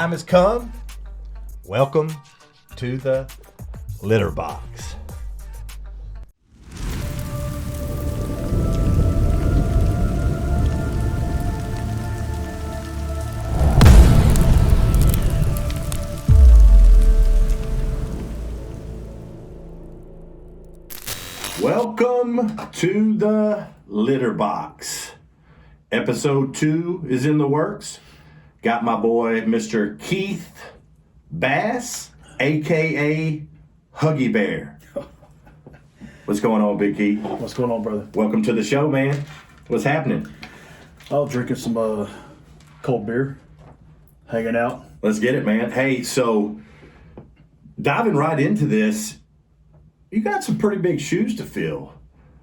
time has come. Welcome to the litter box. Welcome to the litter box. Episode 2 is in the works. Got my boy, Mr. Keith Bass, a.k.a. Huggy Bear. What's going on, Big Keith? What's going on, brother? Welcome to the show, man. What's happening? Oh, drinking some cold beer, hanging out. Let's get it, man. Hey, so diving right into this, you got some pretty big shoes to fill.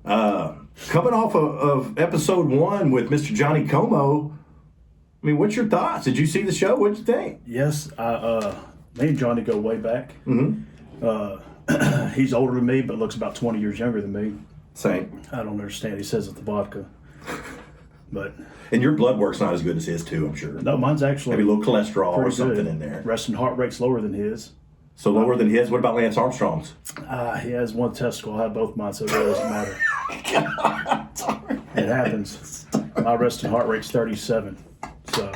Coming off of episode 1 with Mr. Johnny Como, I mean, what's your thoughts? Did you see the show? What'd you think? Yes, me and Johnny go way back. Mm-hmm. He's older than me, but looks about 20 years younger than me. Same. I don't understand. He says it's the vodka. But And your blood work's not as good as his, too, I'm sure. no, mine's actually Maybe a little cholesterol or pretty something good. in there. Resting heart rate's lower than his. So lower than his? What about Lance Armstrong's? He has one testicle. I have both mine, so it really doesn't matter. It happens. My resting heart rate's 37. So,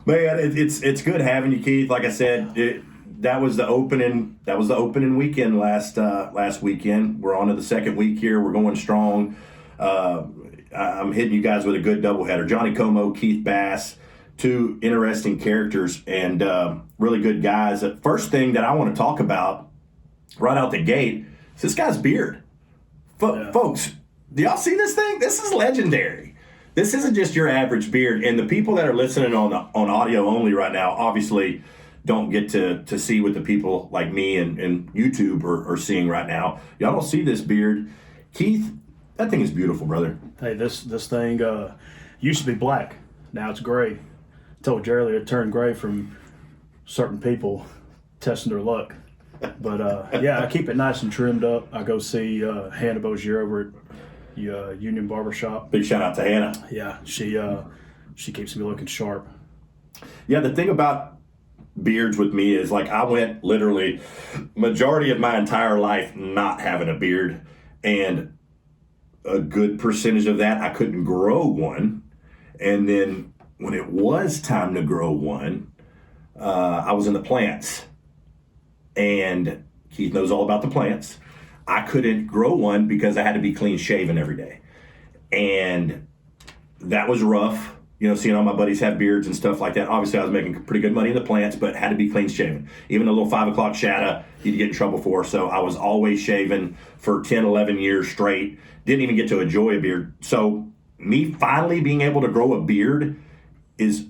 Man, it's good having you, Keith. Like I said, that was the opening weekend last weekend. We're on to the second week here. We're going strong. I'm hitting you guys with a good doubleheader. Johnny Como, Keith Bass, two interesting characters and really good guys. The first thing that I want to talk about right out the gate is this guy's beard. Folks, do y'all see this thing? This is legendary. This isn't just your average beard. And the people that are listening on audio only right now obviously don't get to see what the people like me and YouTube are seeing right now. Y'all don't see this beard. Keith, that thing is beautiful, brother. hey, this thing used to be black. Now it's gray. Told you earlier it turned gray from certain people testing their luck. But yeah, I keep it nice and trimmed up. I go see Hannah Bozier over at Union Barbershop. Big shout out to Hannah. Yeah, she keeps me looking sharp. Yeah, the thing about beards with me is like I went literally majority of my entire life not having a beard, and a good percentage of that I couldn't grow one. And then when it was time to grow one, I was in the plants, and Keith knows all about the plants. I couldn't grow one because I had to be clean shaven every day. And that was rough, seeing all my buddies have beards and stuff like that. Obviously, I was making pretty good money in the plants, but had to be clean shaven. Even a little 5 o'clock shadow, you'd get in trouble for. So I was always shaven for 10, 11 years straight. Didn't even get to enjoy a beard. So me finally being able to grow a beard is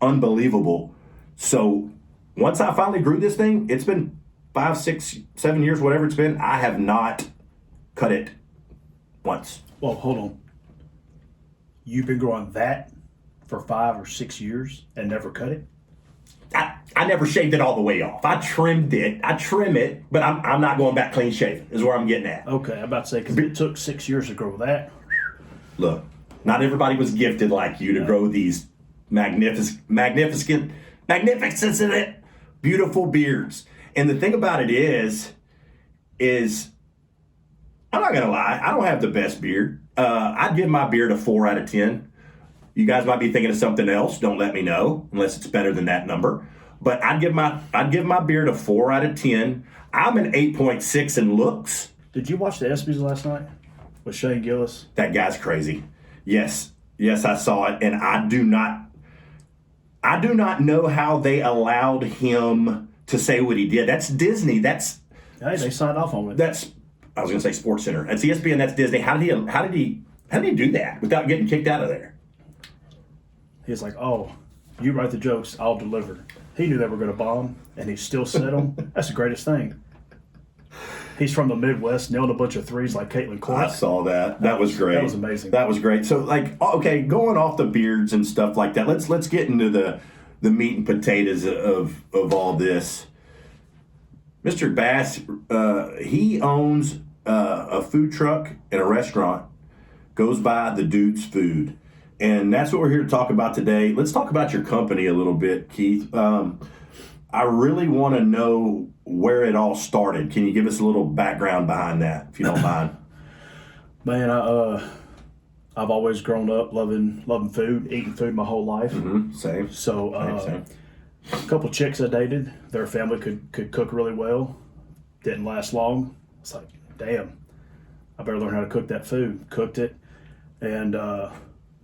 unbelievable. So once I finally grew this thing, it's been 5, 6, 7 years, whatever it's been, I have not cut it once. Well, hold on. You've been growing that for 5 or 6 years and never cut it? I never shaved it all the way off. I trimmed it. I trim it, but I'm not going back clean shaven is where I'm getting at. Okay, I'm about to say, because it took 6 years to grow that. Look, not everybody was gifted like you to grow these magnificent, beautiful beards. And the thing about it is I'm not going to lie, I don't have the best beard. I'd give my beard a 4 out of 10. You guys might be thinking of something else. Don't let me know unless it's better than that number. But I'd give my beard a 4 out of 10. I'm an 8.6 in looks. Did you watch the ESPYs last night with Shane Gillis? That guy's crazy. Yes, I saw it, and I do not know how they allowed him to say what he did. That's Disney. Hey, they signed off on it. I was going to say Sports Center. That's ESPN. That's Disney. How did he do that without getting kicked out of there? He's like, oh, you write the jokes, I'll deliver. He knew they were going to bomb, and he still said them. That's the greatest thing. He's from the Midwest, nailed a bunch of threes like Caitlin Clark. I saw that. That was great. That was amazing. That was great. So, okay, going off the beards and stuff like that, let's get into the meat and potatoes of all this. Mr. Bass, he owns a food truck and a restaurant, goes by the Dude's Food. And that's what we're here to talk about today. Let's talk about your company a little bit, Keith. I really want to know where it all started. Can you give us a little background behind that, if you don't mind? Man, I've always grown up loving food, eating food my whole life. Mm-hmm. Same. So Same. a couple chicks I dated, their family could cook really well. Didn't last long. It's like, damn, I better learn how to cook that food. Cooked it, and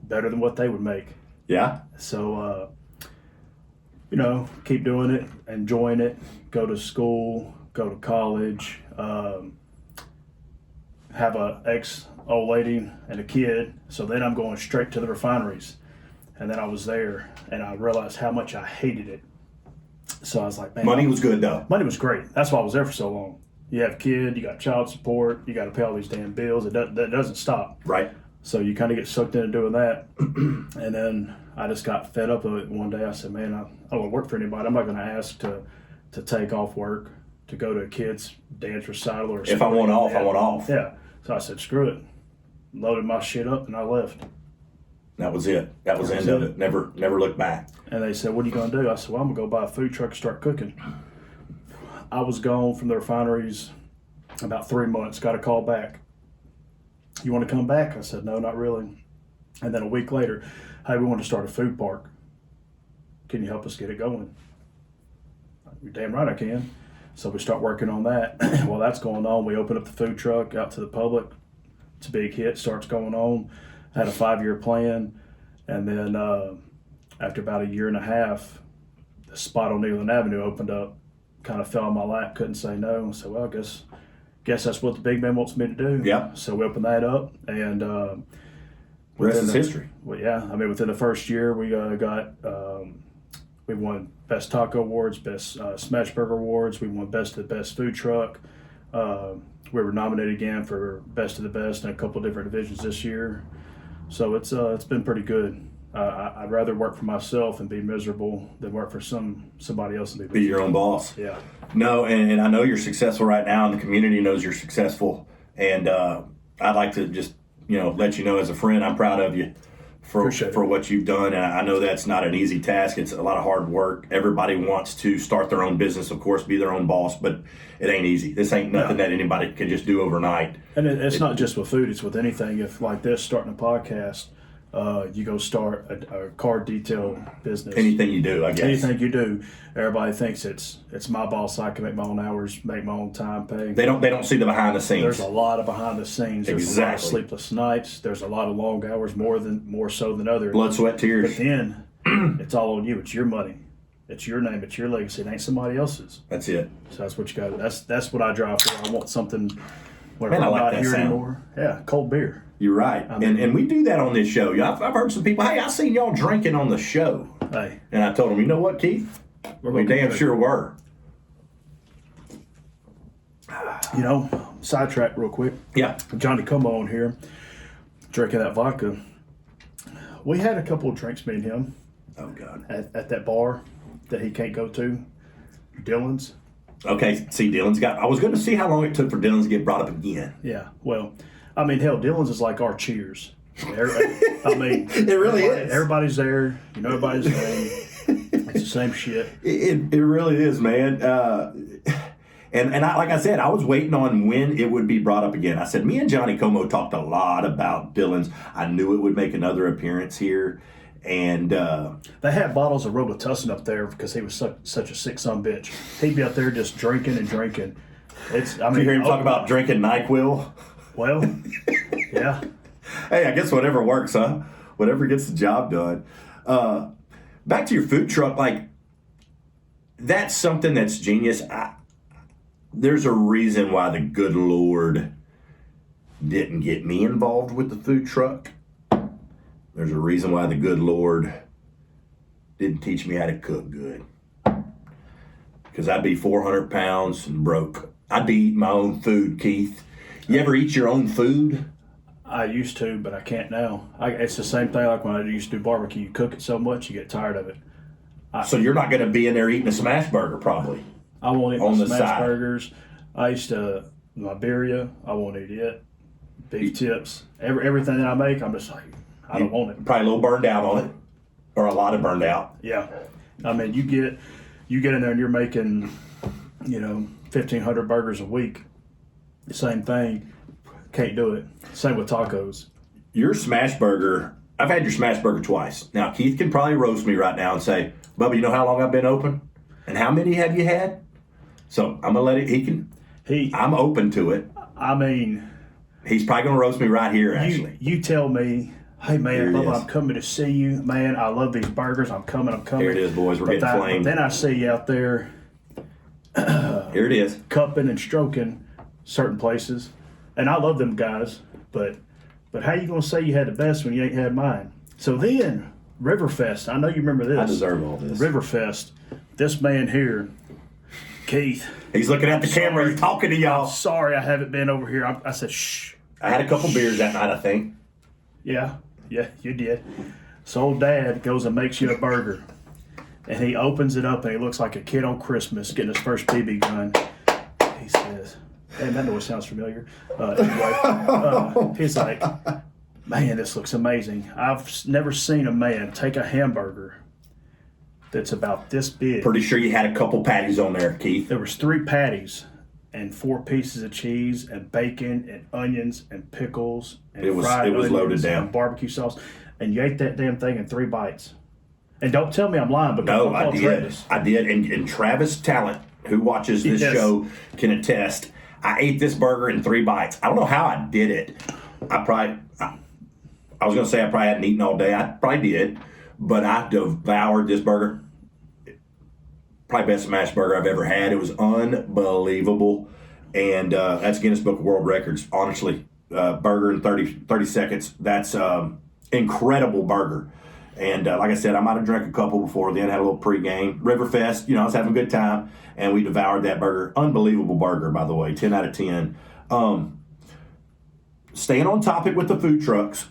better than what they would make. Yeah. So, keep doing it, enjoying it, go to school, go to college, have a ex-old lady and a kid. So then I'm going straight to the refineries. And then I was there, and I realized how much I hated it. So I was like, man. Money was good, though. Money was great. That's why I was there for so long. You have a kid, you got child support, you got to pay all these damn bills. That doesn't stop. Right. So you kind of get sucked into doing that. And then I just got fed up of it one day. I said, man, I don't want to work for anybody. I'm not going to ask to take off work to go to a kid's dance recital or If I want off, I want off. Yeah. So I said, screw it. Loaded my shit up and I left. That was it. That was the end of it. Never looked back. And they said, what are you going to do? I said, well, I'm going to go buy a food truck and start cooking. I was gone from the refineries about 3 months, got a call back. You want to come back? I said, no, not really. And then a week later, hey, we want to start a food park. Can you help us get it going? You're damn right I can. So we start working on that. While that's going on, we open up the food truck out to the public. It's a big hit, starts going on. I had a 5-year plan. And then after about a year and a half, the spot on Neyland Avenue opened up. Kind of fell in my lap, couldn't say no. So, well, I guess that's what the big man wants me to do. Yeah. So we opened that up, and Rest is history. Well, yeah. I mean, within the first year, we we won Best Taco Awards, Best Smash Burger Awards. We won Best of the Best Food Truck. We were nominated again for Best of the Best in a couple of different divisions this year. So it's been pretty good. I'd rather work for myself and be miserable than work for somebody else and be miserable. Be your own boss. Yeah. No, and I know you're successful right now, and the community knows you're successful. And I'd like to just let you know, as a friend, I'm proud of you for what you've done. And I know that's not an easy task. It's a lot of hard work. Everybody wants to start their own business, of course, be their own boss, but it ain't easy. This ain't nothing that anybody can just do overnight. And it's not just with food; it's with anything. If like this, starting a podcast. You go start a car detail business. Anything you do, I guess. Anything you do, everybody thinks it's my boss. I can make my own hours, make my own time pay. They don't see the behind the scenes. There's a lot of behind the scenes. There's a lot of Exactly. sleepless nights. There's a lot of long hours, more so than others. Blood, sweat, tears. But then it's all on you. It's your money. It's your name. It's your legacy. It ain't somebody else's. That's it. So that's what you got. That's what I drive for. I want something. Man, I I'm like not that here sound. anymore. Yeah, cold beer. You're right. And we do that on this show. I've heard some people, hey, I seen y'all drinking on the show. Hey, And I told them, you know what, Keith? We damn sure were. Sidetrack real quick. Yeah. Johnny Como on here, drinking that vodka. We had a couple of drinks, me and him, Oh, God. at that bar that he can't go to, Dylan's. Okay, see, I was going to see how long it took for Dylan's to get brought up again. Yeah, well, I mean, hell, Dylan's is like our Cheers. I mean, It really is. Everybody's there. You know everybody's name. It's the same shit. It really is, man. And like I said, I was waiting on when it would be brought up again. I said, me and Johnny Como talked a lot about Dylan's. I knew it would make another appearance here. And they had bottles of Robitussin up there because he was such a sick son of a bitch. He'd be up there just drinking and drinking. You hear him talk about drinking NyQuil? Well, yeah. Hey, I guess whatever works, huh? Whatever gets the job done. Back to your food truck, like, that's something that's genius. There's a reason why the good Lord didn't get me involved with the food truck. There's a reason why the good Lord didn't teach me how to cook good. Because I'd be 400 pounds and broke. I'd be eating my own food, Keith. You ever eat your own food? I used to, but I can't now. It's the same thing like when I used to do barbecue. You cook it so much, you get tired of it. So you're not going to be in there eating a smash burger, probably. I won't eat On my the smash side. burgers. I used to, my birria, I won't eat it. Beef tips. Everything that I make, I'm just like, I don't want it. Probably a little burned out on it, or a lot of burned out. Yeah, I mean, you get in there and you're making, 1,500 burgers a week. Same thing. Can't do it. Same with tacos. Your smash burger, I've had your smash burger twice. Now, Keith can probably roast me right now and say, Bubba, you know how long I've been open? And how many have you had? So I'm going to let it, I'm open to it. I mean, he's probably going to roast me right here, actually. You tell me, hey, man, Bubba, I'm coming to see you. Man, I love these burgers. I'm coming. Here it is, boys. We're getting flamed. But then I see you out there. Here it is. Cupping and stroking certain places. And I love them guys, but how you going to say you had the best when you ain't had mine? So then, Riverfest, I know you remember this. I deserve all this. Riverfest, this man here, Keith. He's looking at the camera. He's talking to y'all. Sorry I haven't been over here. I said, shh. I had a couple beers that night, I think. Yeah, you did. So old Dad goes and makes you a burger. And he opens it up and he looks like a kid on Christmas getting his first BB gun. He says, hey, that noise sounds familiar. Anyway, he's like, man, this looks amazing. I've never seen a man take a hamburger that's about this big. Pretty sure you had a couple patties on there, Keith. There was 3 patties and 4 pieces of cheese and bacon and onions and pickles and fried onions loaded down. and barbecue sauce. And you ate that damn thing in 3 bites. And don't tell me I'm lying, but no, I did. Travis. I did. And Travis Talent, who watches this show, can attest. I ate this burger in 3 bites. I don't know how I did it. I was going to say I probably hadn't eaten all day. I probably did. But I devoured this burger. Probably best smash burger I've ever had. It was unbelievable. And that's Guinness Book of World Records. Honestly, burger in 30 seconds. That's incredible burger. And like I said, I might have drank a couple before then, had a little pregame. Riverfest, I was having a good time, and we devoured that burger. Unbelievable burger, by the way, 10 out of 10. Staying on topic with the food trucks,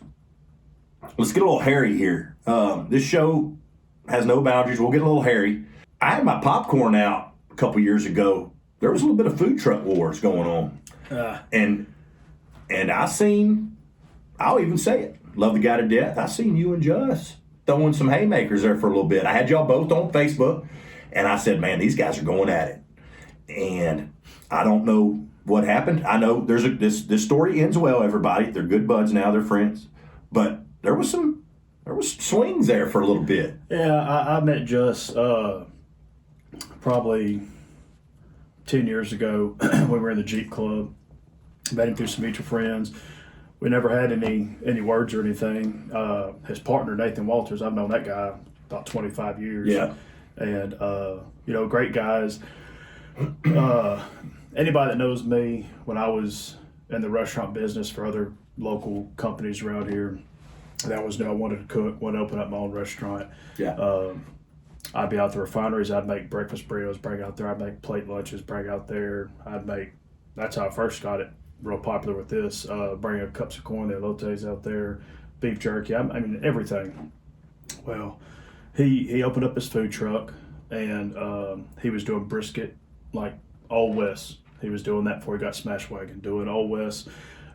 let's get a little hairy here. This show has no boundaries. We'll get a little hairy. I had my popcorn out a couple years ago. There was a little bit of food truck wars going on. And I'll even say it, love the guy to death. I seen you and Just throwing some haymakers there for a little bit. I had y'all both on Facebook, and I said, man, these guys are going at it. And I don't know what happened. I know this story ends well, everybody. They're good buds now, they're friends. But there was swings there for a little bit. Yeah, I met Just probably 10 years ago when we were in the Jeep Club. Met him through some mutual friends. We never had any words or anything. His partner, Nathan Walters, I've known that guy about 25 years. Yeah. And, great guys. Anybody that knows me, when I was in the restaurant business for other local companies around here, that was I wanted to cook, wanted to open up my own restaurant. Yeah. I'd be out the refineries. I'd make breakfast burritos, bring out there. I'd make plate lunches, bring out there. That's how I first got it real popular with this. Bringing up cups of corn, the elotes out there, beef jerky. I mean, everything. Well, he opened up his food truck, and he was doing brisket like Old West. He was doing that before he got Smash Wagon, doing Old West,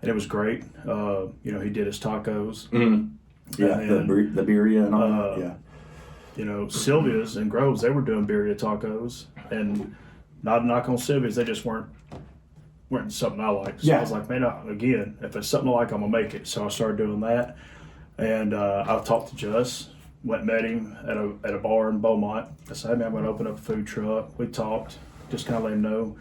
and it was great. He did his tacos. Mm-hmm. Yeah, then, the birria and all that. Yeah. Sylvia's and Groves, they were doing birria tacos, and not a knock on Sylvia's, they just weren't something I liked. So I was like, man, again, if it's something I like, I'm gonna make it. So I started doing that, and I talked to Just, went and met him at a bar in Beaumont. I said, hey man, I'm gonna open up a food truck. We talked, just kind of let him know,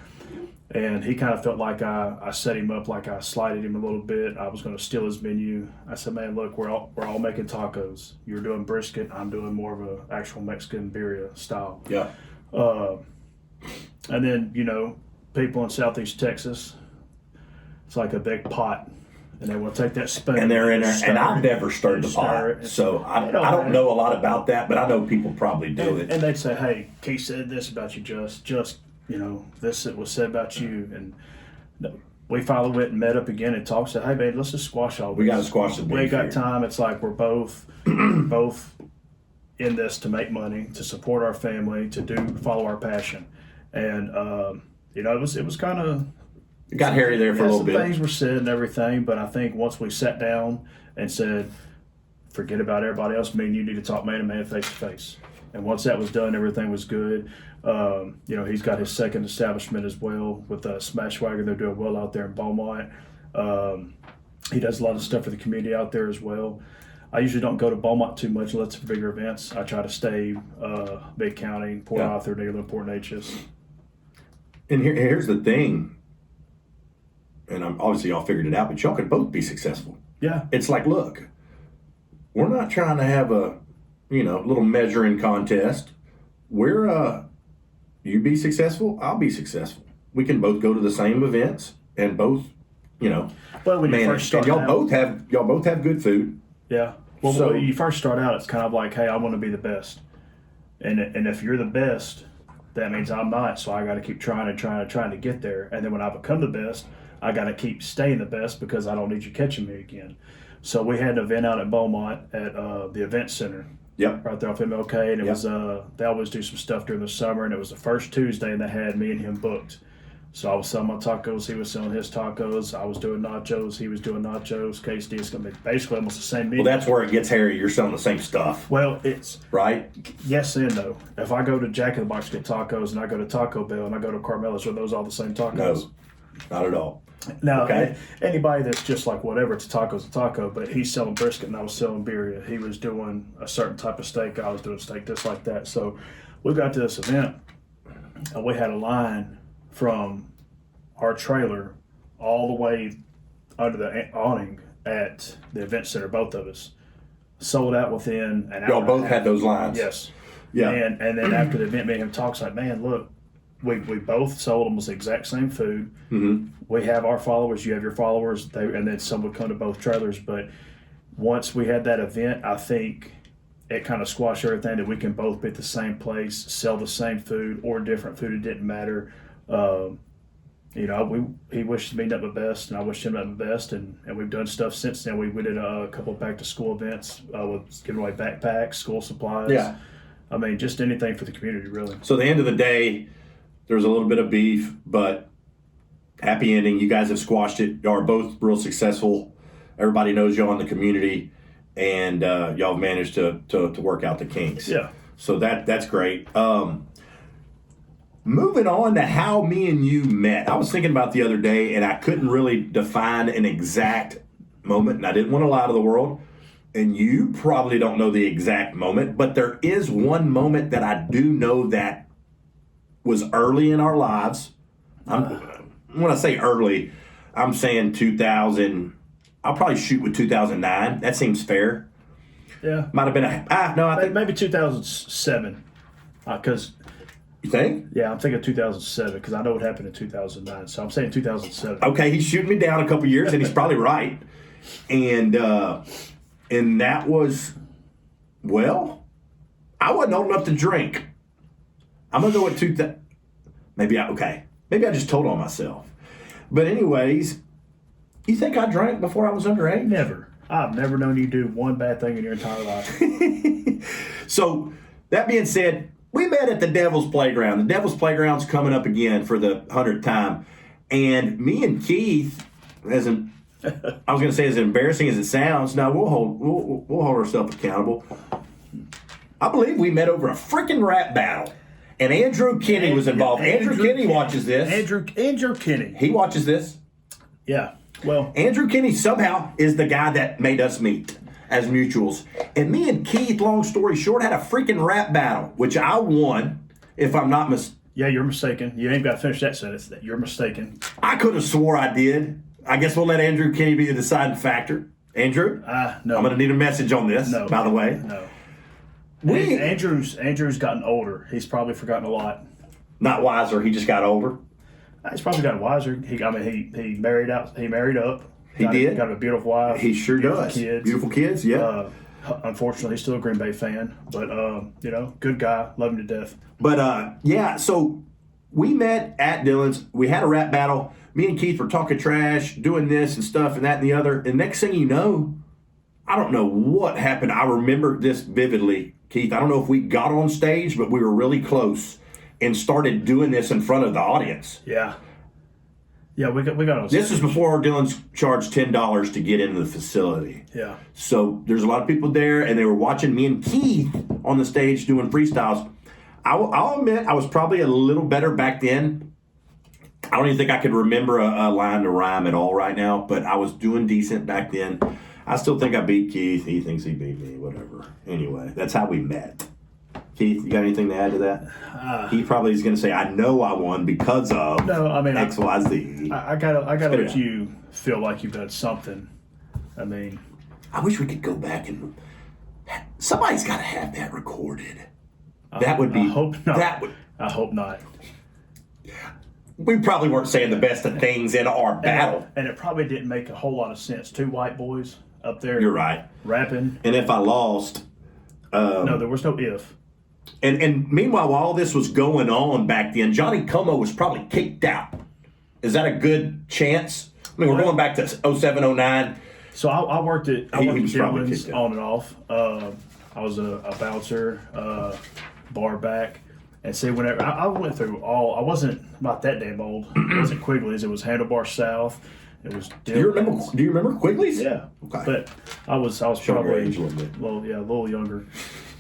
and he kind of felt like I set him up, like I slighted him a little bit. I was gonna steal his menu. I said, man, look, we're all making tacos. You're doing brisket. I'm doing more of a actual Mexican birria style. Yeah. And then people in Southeast Texas, it's like a big pot, and they will take that spoon. And they're in there, and I've never stirred the pot, so I don't know a lot about that, but I know people probably do it. And they'd say, hey, Keith said this about you, just this it was said about you, and we finally went and met up again and talked. Said, hey man, let's just squash all this. We got to squash the beef. We ain't got time. It's like we're both in this to make money, to support our family, to follow our passion, and it was kind of. It got hairy there for a little bit. Things were said and everything, but I think once we sat down and said, forget about everybody else. Me and you need to talk man to man, face to face. And once that was done, everything was good. He's got his second establishment as well with Smashwagon. They're doing well out there in Beaumont. He does a lot of stuff for the community out there as well. I usually don't go to Beaumont too much unless it's for bigger events. I try to stay Big County, Port Arthur, Neyland, Port Neches. And here's the thing, and obviously y'all figured it out, but y'all could both be successful. Yeah. It's like, look, we're not trying to have a, little measuring contest. We're, you be successful, I'll be successful. We can both go to the same events and both, Well, when you first start and y'all both have good food. Yeah. Well, when you first start out, it's kind of like, hey, I want to be the best. And if you're the best, that means I'm not. So I got to keep trying to get there. And then when I become the best, I got to keep staying the best because I don't need you catching me again. So we had an event out at Beaumont at the event center. Yep. Right there off MLK. And it was, they always do some stuff during the summer. And it was the first Tuesday, and they had me and him booked. So I was selling my tacos, he was selling his tacos, I was doing nachos, he was doing nachos, quesadillas. It's going to be basically almost the same meal. Well, that's where it gets hairy. You're selling the same stuff. Well, it's... Right? Yes and no. If I go to Jack in the Box to get tacos, and I go to Taco Bell, and I go to Carmela's, are those all the same tacos? No, not at all. Now, Okay. Anybody that's just like, whatever, it's a taco, but he's selling brisket, and I was selling birria. He was doing a certain type of steak, I was doing steak just like that. So we got to this event, and we had a line from our trailer all the way under the awning at the event center, both of us. Sold out within an hour. Y'all both had those lines. Yes. Yeah. And then after the event, me and him talks like, man, look, we both sold almost the exact same food. Mm-hmm. We have our followers, you have your followers, and then some would come to both trailers. But once we had that event, I think it kind of squashed everything that we can both be at the same place, sell the same food or different food. It didn't matter. He wished me nothing but best, and I wished him nothing but best, and we've done stuff since then. We did a couple of back-to-school events with giving away backpacks, school supplies. Yeah. I mean, just anything for the community, really. So at the end of the day, there's a little bit of beef, but happy ending. You guys have squashed it. Y'all are both real successful. Everybody knows y'all in the community, and y'all have managed to work out the kinks. Yeah. So that's great. Moving on to how me and you met. I was thinking about the other day, and I couldn't really define an exact moment, and I didn't want to lie to the world. And you probably don't know the exact moment, but there is one moment that I do know that was early in our lives. When I say early, I'm saying 2000. I'll probably shoot with 2009. That seems fair. Yeah. Might have been I think. Maybe 2007. Because... You think? Yeah, I'm thinking 2007 because I know what happened in 2009. So I'm saying 2007. Okay, he's shooting me down a couple years, and he's probably right. And that was, well, I wasn't old enough to drink. I'm gonna go with 2000. Maybe I just told on myself. But anyways, you think I drank before I was underage? Never. I've never known you do one bad thing in your entire life. So that being said, we met at the Devil's Playground. The Devil's Playground's coming up again for the 100th time. And me and Keith, I was going to say as embarrassing as it sounds, no, we'll hold ourselves accountable. I believe we met over a freaking rap battle. And Andrew Kinney was involved. Andrew Kinney watches this. Andrew Kinney. He watches this. Yeah. Well, Andrew Kinney somehow is the guy that made us meet as mutuals. And me and Keith, long story short, had a freaking rap battle, which I won, if I'm not mistaken. Yeah, you're mistaken. You ain't got to finish that sentence. You're mistaken. I could have swore I did. I guess we'll let Andrew Kinney be the deciding factor. Andrew? No. I'm going to need a message on this, by the way. No. Andrew's gotten older. He's probably forgotten a lot. Not wiser. He just got older. He's probably gotten wiser. He married up. He did. Got a beautiful wife. He sure does. Kids. Beautiful kids, yeah. Unfortunately, he's still a Green Bay fan, but good guy, love him to death. But so we met at Dillon's. We had a rap battle. Me and Keith were talking trash, doing this and stuff and that and the other. And next thing you know, I don't know what happened. I remember this vividly, Keith. I don't know if we got on stage, but we were really close and started doing this in front of the audience. Yeah. Yeah, we got on. This is before Dylan's charged $10 to get into the facility. Yeah. So there's a lot of people there, and they were watching me and Keith on the stage doing freestyles. I'll admit I was probably a little better back then. I don't even think I could remember a line to rhyme at all right now, but I was doing decent back then. I still think I beat Keith. He thinks he beat me, whatever. Anyway, that's how we met. Keith, you got anything to add to that? He probably is going to say, I know I won because of X, Y, Z. I gotta let you feel like you've done something. I mean, I wish we could go back and somebody's got to have that recorded. That would be. I hope not. That would. I hope not. We probably weren't saying the best of things in our battle. And it probably didn't make a whole lot of sense. Two white boys up there. You're right. Rapping. And if I lost. No, there was no if. And meanwhile, while all this was going on back then, Johnny Como was probably kicked out. Is that a good chance? I mean, we're going back to 07, 09. So I worked at Dillon's on and off. I was a bouncer, bar back. And see, whenever I went through I wasn't not that damn old. It wasn't Quigley's. It was Handlebar South. It was Dillon's. Do you remember Quigley's? Yeah. Okay. But I was probably a little younger.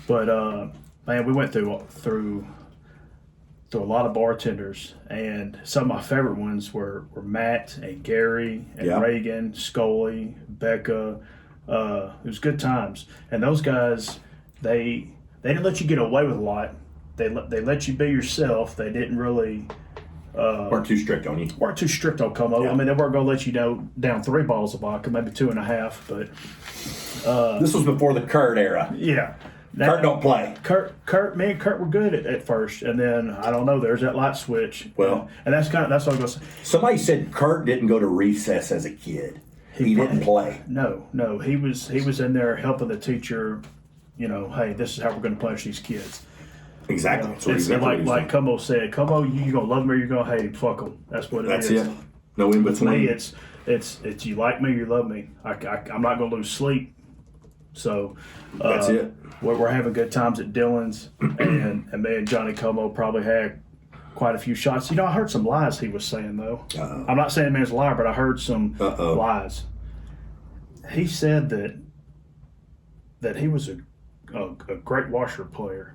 But man, we went through a lot of bartenders, and some of my favorite ones were Matt and Gary and Reagan, Scully, Becca. It was good times, and those guys they didn't let you get away with a lot. They let you be yourself. They didn't really weren't too strict on you. Weren't too strict on Como. Yeah. I mean, they weren't going to let you down 3 bottles of vodka, maybe 2.5. But this was before the Kurt era. Yeah. Kurt don't play. Me and Kurt were good at first, and then I don't know. There's that light switch. Well, and that's what I was going to say. Somebody said Kurt didn't go to recess as a kid. He didn't play. No. He was in there helping the teacher. You know, hey, this is how we're going to punish these kids. Exactly. It's like Como said. Como, you gonna love me or you gonna hate him? Fuck them. That's what it is. That's it. No in between. Me, it's you like me, you love me. I'm not gonna lose sleep. So that's it. We're having good times at Dillon's, and me and Johnny Como probably had quite a few shots. You know, I heard some lies he was saying though. I'm not saying the man's a liar, but I heard some lies. He said that he was a great washer player.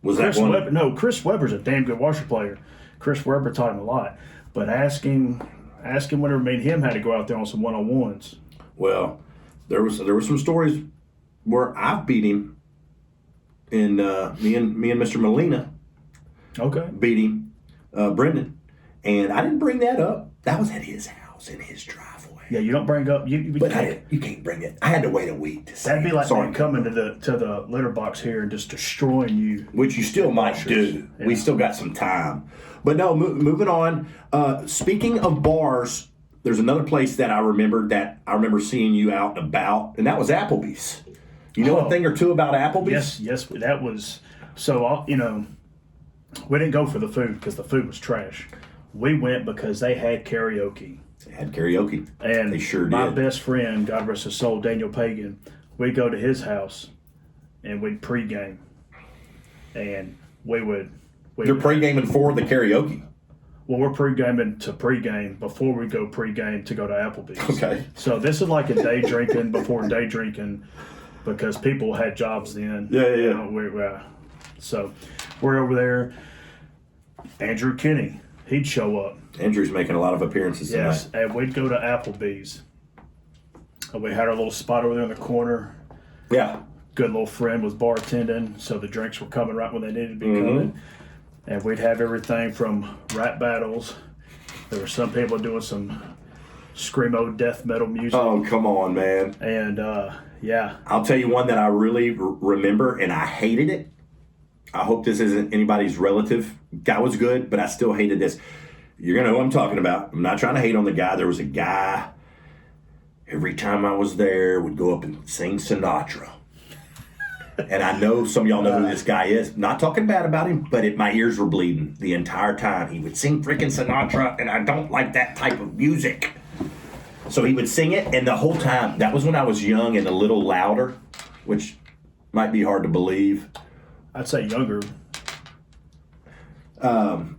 Was that one? Webber, no, Chris Webber's a damn good washer player. Chris Webber taught him a lot. But ask him whenever me and him had to go out there on some one-on-ones. Well, there were some stories where I beat him, and me and Mr. Molina beat him, Brendan, and I didn't bring that up. That was at his house in his driveway. Yeah, you don't bring up you can't bring it. I had to wait a week to say. That'd be like me coming to the litter box here and just destroying you. Which you still might do. Yeah. We still got some time. But no, moving on. Speaking of bars, there's another place that I remember seeing you out and about, and that was Applebee's. You know a thing or two about Applebee's? Yes, that was so. We didn't go for the food because the food was trash. We went because they had karaoke. They had karaoke. And they sure did. My best friend, God rest his soul, Daniel Pagan, we'd go to his house and we'd pregame. And You're pregaming for the karaoke? Well, we're pregaming to pregame before we go pregame to go to Applebee's. Okay. So this is like a day drinking before day drinking because people had jobs then. Yeah. So we're over there. Andrew Kinney, he'd show up. Andrew's making a lot of appearances tonight. Yes, and we'd go to Applebee's. And we had our little spot over there in the corner. Yeah. Good little friend was bartending, so the drinks were coming right when they needed to be coming. And we'd have everything from rap battles. There were some people doing some screamo death metal music. Oh, come on, man. And, yeah. I'll tell you one that I really remember, and I hated it. I hope this isn't anybody's relative. Guy was good, but I still hated this. You're going to know what I'm talking about. I'm not trying to hate on the guy. There was a guy, every time I was there, would go up and sing Sinatra. And I know some of y'all know who this guy is. Not talking bad about him, but my ears were bleeding the entire time. He would sing freaking Sinatra, and I don't like that type of music. So he would sing it, and the whole time, that was when I was young and a little louder, which might be hard to believe. I'd say younger.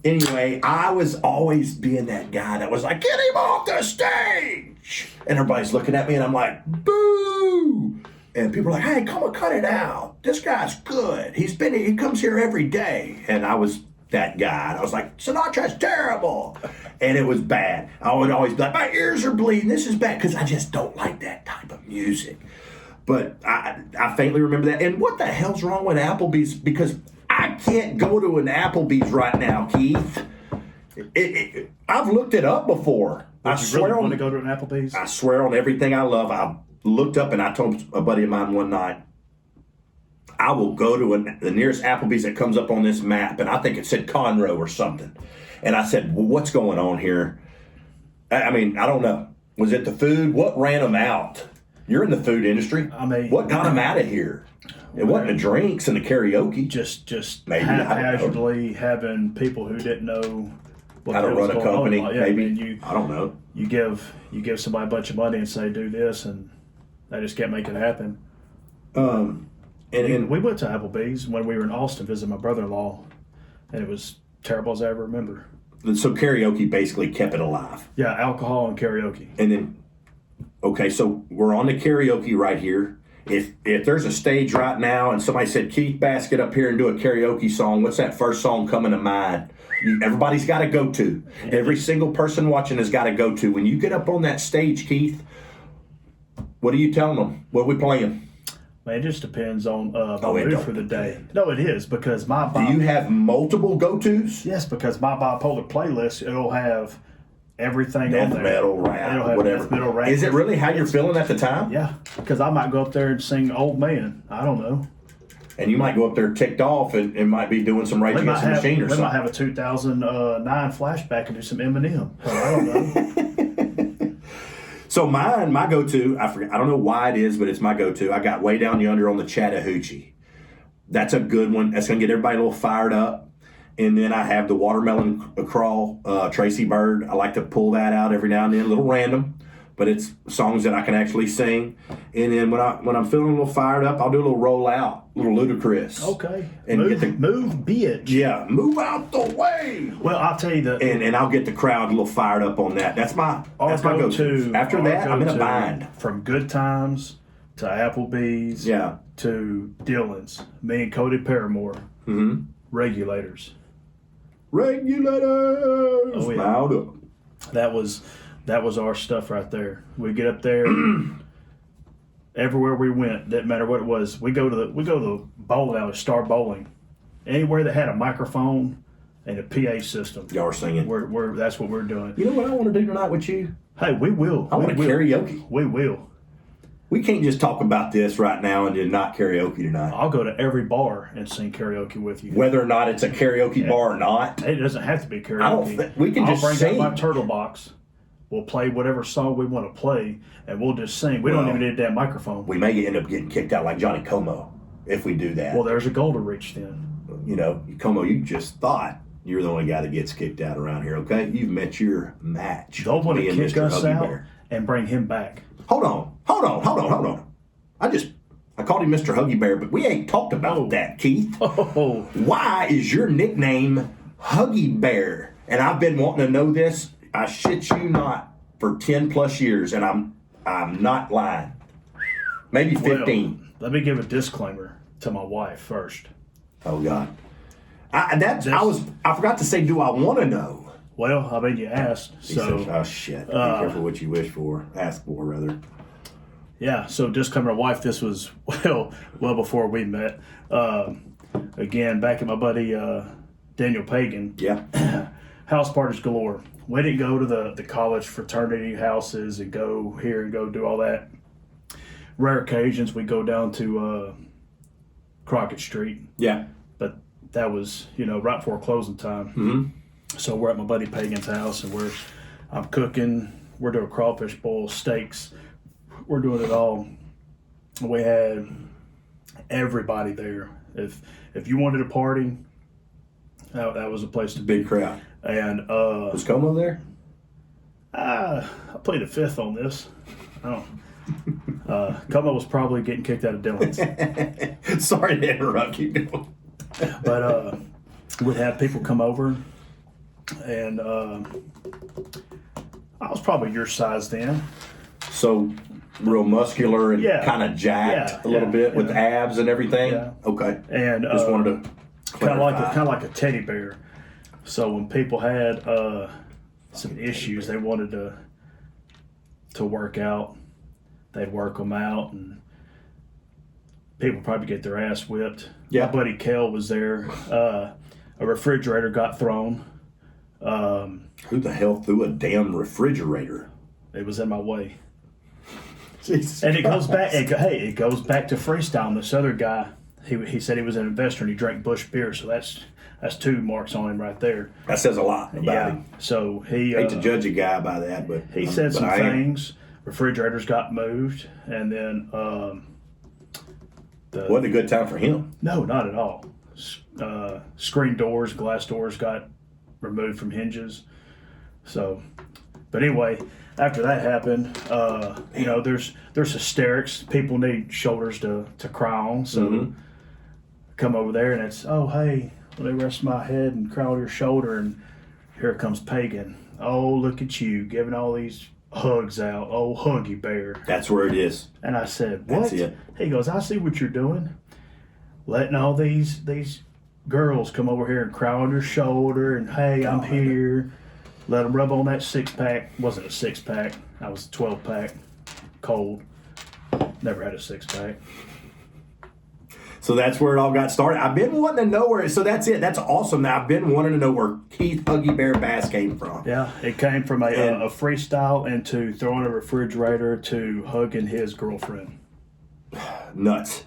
Anyway, I was always being that guy that was like, get him off the stage. And everybody's looking at me and I'm like, boo. And people are like, hey, come on, cut it out. This guy's good. He comes here every day. And I was that guy. And I was like, Sinatra's terrible. And it was bad. I would always be like, my ears are bleeding. This is bad. Because I just don't like that type of music. But I faintly remember that. And what the hell's wrong with Applebee's? Because I can't go to an Applebee's right now, Keith. I've looked it up before. I swear really want to go to an Applebee's? I swear on everything I love. I looked up and I told a buddy of mine one night, I will go to the nearest Applebee's that comes up on this map. And I think it said Conroe or something. And I said, well, what's going on here? I mean, I don't know. Was it the food? What ran them out? You're in the food industry. I mean, what got them out of here? It wasn't the drinks and the karaoke. Just maybe haphazardly having people who didn't know how to run a company. Yeah, maybe I mean, I don't know. You give somebody a bunch of money and say do this, and they just can't make it happen. And we went to Applebee's when we were in Austin visiting my brother-in-law, and it was terrible as I ever remember. So karaoke basically kept it alive. Yeah, alcohol and karaoke. And then, okay, so we're on the karaoke right here. If there's a stage right now and somebody said, Keith Bass, get up here and do a karaoke song, what's that first song coming to mind? Everybody's got to go to. Every single person watching has got to go to. When you get up on that stage, Keith, what are you telling them? What are we playing? Man, it just depends on my mood for the day. No, it is, because Do you have multiple go-tos? Yes, because my bipolar playlist, it'll have everything death on there. Metal, rap, whatever. Death metal, rap. Is it really how you're feeling at the time? Yeah, because I might go up there and sing Old Man. I don't know. And you might go up there ticked off and might be doing some Rage Against the Machine or something. We might have a 2009 flashback and do some Eminem. So I don't know. So my go-to, I don't know why it is, but it's my go-to. I got Way Down Yonder on the Chattahoochee. That's a good one. That's going to get everybody a little fired up. And then I have the Watermelon Crawl, Tracy Bird. I like to pull that out every now and then, a little random, but it's songs that I can actually sing. And then when I'm feeling a little fired up, I'll do a little Roll Out, a little Ludacris. Okay. And move, bitch. Yeah, move out the way. Well, I'll tell you that. And I'll get the crowd a little fired up on that. That's my go-to. After that, I'm in a bind. From Good Times to Applebee's. Yeah. To Dylan's. Me and Cody Paramore. Mm-hmm. Regulators. Oh, yeah. Loud up. That was our stuff right there. We get up there. Everywhere we went, didn't matter what it was. We go to the bowling alley, Star Bowling. Anywhere that had a microphone and a PA system. Y'all are singing. That's what we're doing. You know what I want to do tonight with you? Hey, we will. I want to karaoke. We will. We can't just talk about this right now and then not karaoke tonight. I'll go to every bar and sing karaoke with you. Whether or not it's a karaoke bar or not. It doesn't have to be karaoke. We can just sing. I'll bring out my turtle box. We'll play whatever song we want to play, and we'll just sing. We don't even need that microphone. We may end up getting kicked out like Johnny Como if we do that. Well, there's a goal to reach then. You know, Como, you just thought you're the only guy that gets kicked out around here, okay? You've met your match. Don't want to kick us out and bring him back. Hold on. I called him Mr. Huggy Bear, but we ain't talked about that, Keith. Oh. Why is your nickname Huggy Bear? And I've been wanting to know this, I shit you not, for 10 plus years, and I'm not lying. Maybe 15. Well, let me give a disclaimer to my wife first. Oh God. I forgot to say, do I want to know? Well, I mean, you asked. He says, oh shit. Be careful what you wish for. Ask for, rather. Yeah, so disclaimer, wife, this was well before we met. Again, back at my buddy Daniel Pagan. Yeah. House parties galore. We didn't go to the college fraternity houses and go here and go do all that. Rare occasions we go down to Crockett Street. Yeah. But that was, right before closing time. Mm-hmm. So we're at my buddy Pagan's house and I'm cooking. We're doing crawfish boil, steaks. We're doing it all. We had everybody there. If you wanted a party, that was a place to be. Big crowd. And was Como there? I played a fifth on this. Como was probably getting kicked out of Dylan's. Sorry to interrupt you. But We'd have people come over, and I was probably your size then. So real muscular and Yeah. kind of jacked Yeah, a little yeah, bit with yeah. abs and everything. Yeah. Okay. And Just wanted to kind clarify. of like a teddy bear. So when people had some issues, they wanted to work out, they'd work them out, and people probably get their ass whipped. Yeah. My buddy Kel was there. A refrigerator got thrown. Who the hell threw a damn refrigerator? It was in my way. Jesus And it goes back. Christ. It goes back to freestyle. This other guy, he said he was an investor and he drank Bush beer. So that's 2 marks on him right there. That says a lot about him. So he Hate to judge a guy by that, but he said but some I am. things. Refrigerators got moved, and then Wasn't a good time for him. no, not at all. Screen doors, glass doors got removed from hinges. So, but anyway, after that happened, there's hysterics. People need shoulders to cry on. So come over there, and it's, oh, hey, let me rest my head and cry on your shoulder. And here comes Pagan. Oh, look at you giving all these hugs out. Oh, Huggy Bear. That's where it is. And I said, what? That's it. He goes, I see what you're doing. Letting all these girls come over here and cry on your shoulder and, hey, I'm here. Let them rub on that 6-pack. Wasn't a 6-pack. I was a 12-pack. Cold. Never had a 6-pack. So that's where it all got started. I've been wanting to know where. So that's it. That's awesome. Now I've been wanting to know where Keith Huggy Bear Bass came from. Yeah, it came from a freestyle into throwing a refrigerator to hugging his girlfriend. Nuts.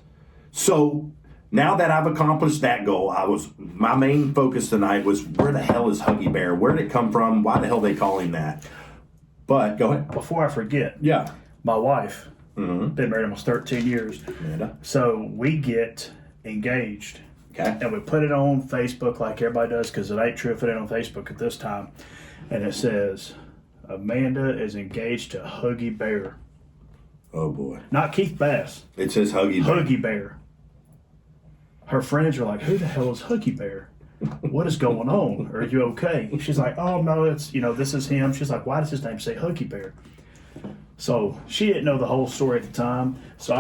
So now that I've accomplished that goal, my main focus tonight was where the hell is Huggy Bear? Where did it come from? Why the hell they call him that? But go ahead. Before I forget, Yeah. my wife, been married almost 13 years. Amanda. So we get engaged. Okay. And we put it on Facebook like everybody does, because it ain't true if it ain't on Facebook at this time. And it says, Amanda is engaged to Huggy Bear. Oh boy. Not Keith Bass. It says Huggy Bear. Huggy Bear. Her friends are like, who the hell is Huggy Bear? What is going on? Are you okay? She's like, oh no, it's, this is him. She's like, why does his name say Huggy Bear? So she didn't know the whole story at the time. So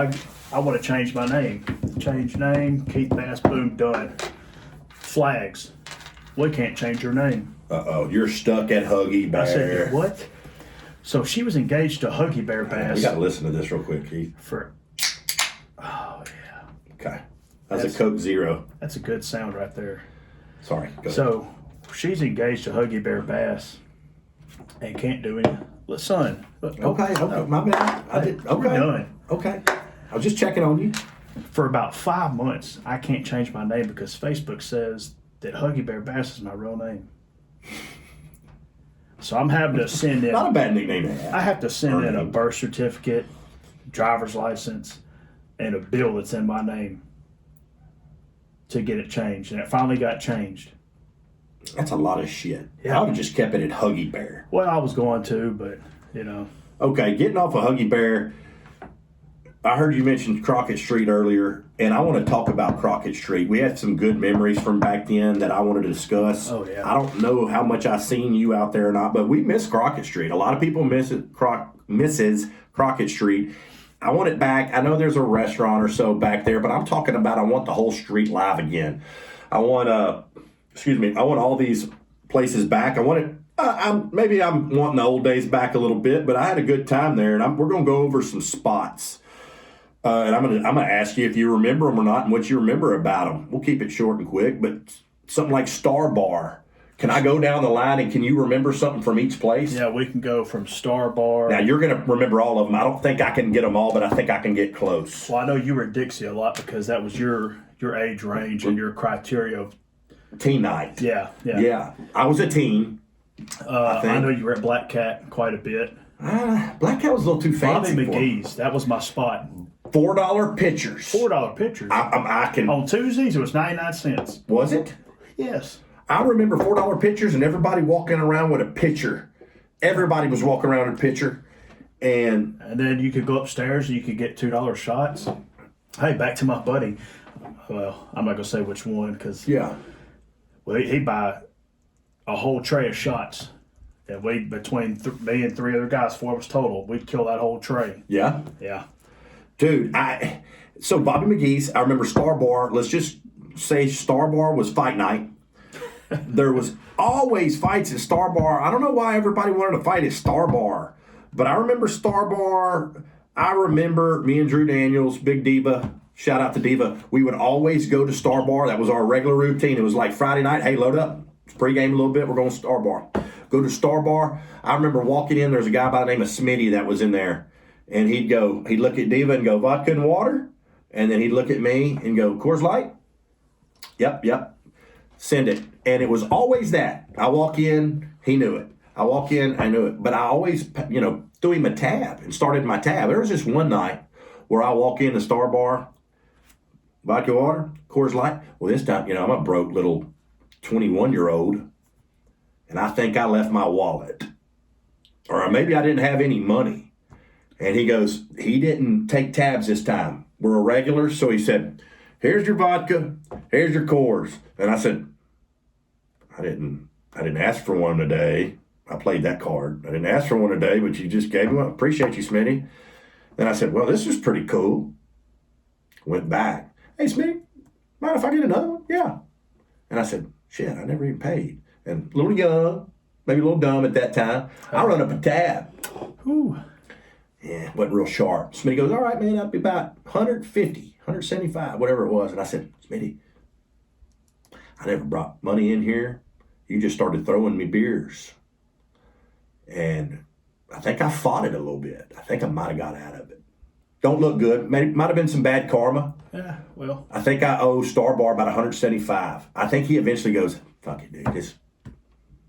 I want to change my name. Change name, Keith Bass, boom, done. Flags. We can't change your name. Uh-oh. You're stuck at Huggy Bear. I said, what? So she was engaged to Huggy Bear Bass. We got to listen to this real quick, Keith. Oh yeah. Okay. That's a Coke Zero. That's a good sound right there. Sorry. Go ahead. So she's engaged to Huggy Bear Bass and can't do any. Son. Okay. My bad. I did. Okay. We're done. Okay. I was just checking on you. For about 5 months, I can't change my name because Facebook says that Huggy Bear Bass is my real name. So I'm having to send in. Not a bad nickname to have. I have to send in a birth certificate, driver's license, and a bill that's in my name to get it changed. And it finally got changed. That's a lot of shit. Yeah. I would have just kept it at Huggy Bear. Well, I was going to, but Okay, getting off of Huggy Bear, I heard you mention Crockett Street earlier, and I want to talk about Crockett Street. We had some good memories from back then that I wanted to discuss. Oh, yeah. I don't know how much I seen you out there or not, but we miss Crockett Street. A lot of people misses Crockett Street. I want it back. I know there's a restaurant or so back there, but I'm talking about I want the whole street live again. I want all these places back. I want it. Maybe I'm wanting the old days back a little bit, but I had a good time there, and we're gonna go over some spots. And I'm gonna ask you if you remember them or not, and what you remember about them. We'll keep it short and quick, but something like Star Bar. Can I go down the line and can you remember something from each place? yeah, we can go from Star Bar. Now you're gonna remember all of them. I don't think I can get them all, but I think I can get close. Well, I know you were at Dixie a lot because that was your age range and your criteria of. Teen night. Yeah. Yeah, I was a teen. I know you were at Black Cat quite a bit. Black Cat was a little too Bobby fancy for me. McGee's, that was my spot. $4 pitchers. $4 pitchers. I can. On Tuesdays, it was 99 cents. Was it? Yes. I remember $4 pitchers and everybody walking around with a pitcher. Everybody was walking around with a pitcher, and then you could go upstairs and you could get $2 shots. Hey, back to my buddy. Well, I'm not gonna say which one because. yeah. Well, he'd buy a whole tray of shots. And we, between me and three other guys, 4 of us total, we'd kill that whole tray. Yeah? Yeah. Dude, so Bobby McGee's, I remember Star Bar, let's just say Star Bar was fight night. There was always fights at Star Bar. I don't know why everybody wanted to fight at Star Bar, but I remember Star Bar. I remember me and Drew Daniels, Big Diva, shout out to Diva. We would always go to Star Bar. That was our regular routine. It was like Friday night, hey, load up. It's pregame a little bit. We're going to Star Bar. Go to Star Bar. I remember walking in. There's a guy by the name of Smitty that was in there. And he'd look at Diva and go, vodka and water. And then he'd look at me and go, Coors Light? Yep. Send it. And it was always that. I walk in, he knew it. I walk in, I knew it. But I always, threw him a tab and started my tab. There was just one night where I walk in the Star Bar, vodka water, Coors Light. Well, this time, I'm a broke little 21-year-old, and I think I left my wallet. Or maybe I didn't have any money. And he goes, he didn't take tabs this time. We're a regular. So he said, here's your vodka, here's your Coors. And I said, I didn't ask for one today. I played that card. I didn't ask for one today, but you just gave me one. Appreciate you, Smitty. Then I said, well, this is pretty cool. Went back. Hey, Smitty, mind if I get another one? Yeah. And I said, shit, I never even paid. And a little young, maybe a little dumb at that time. I run up a tab. Whew. Yeah, wasn't real sharp. Smitty goes, all right, man, that'd be about 150, 175, whatever it was. And I said, Smitty, I never brought money in here. You just started throwing me beers. And I think I fought it a little bit. I think I might have got out of it. Don't look good. Might have been some bad karma. Yeah, well. I think I owe Star Bar about 175. I think he eventually goes, fuck it, dude.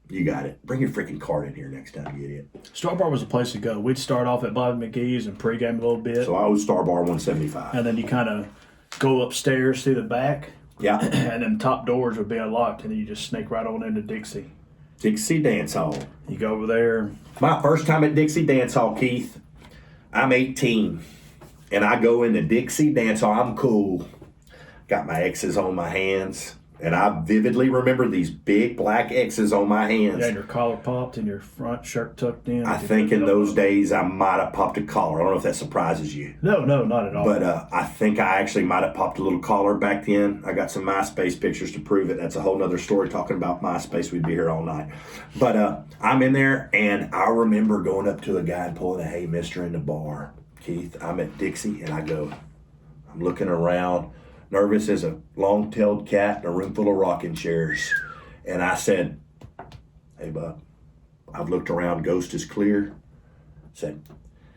You got it. Bring your freaking card in here next time, you idiot. Star Bar was a place to go. We'd start off at Bobby McGee's and pregame a little bit. So I owe Star Bar 175. And then you kind of go upstairs through the back. Yeah. And then top doors would be unlocked, and then you just sneak right on into Dixie. Dixie Dance Hall. You go over there. My first time at Dixie Dance Hall, Keith, I'm 18. And I go into Dixie Dance Hall. I'm cool. Got my X's on my hands. And I vividly remember these big black X's on my hands. Yeah, and your collar popped and your front shirt tucked in. I think in those days I might have popped a collar. I don't know if that surprises you. No, not at all. But I think I actually might have popped a little collar back then. I got some MySpace pictures to prove it. That's a whole nother story talking about MySpace. We'd be here all night. But I'm in there, and I remember going up to a guy and pulling a hey mister in the bar. Keith, I'm at Dixie, and I'm looking around, nervous as a long-tailed cat in a room full of rocking chairs. And I said, hey, bud, I've looked around, ghost is clear. Said,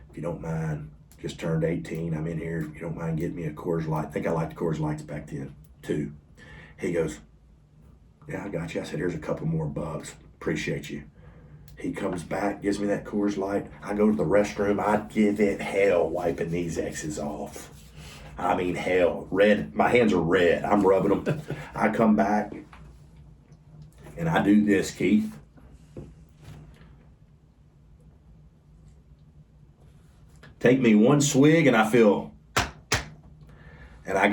if you don't mind, just turned 18, I'm in here. If you don't mind getting me a Coors Light. I think I liked Coors Lights back then, too. He goes, yeah, I got you. I said, here's a couple more bucks. Appreciate you. He comes back, gives me that Coors Light. I go to the restroom. I give it hell wiping these X's off. I mean, hell, red. My hands are red. I'm rubbing them. I come back, and I do this, Keith. Take me one swig, and I feel, and I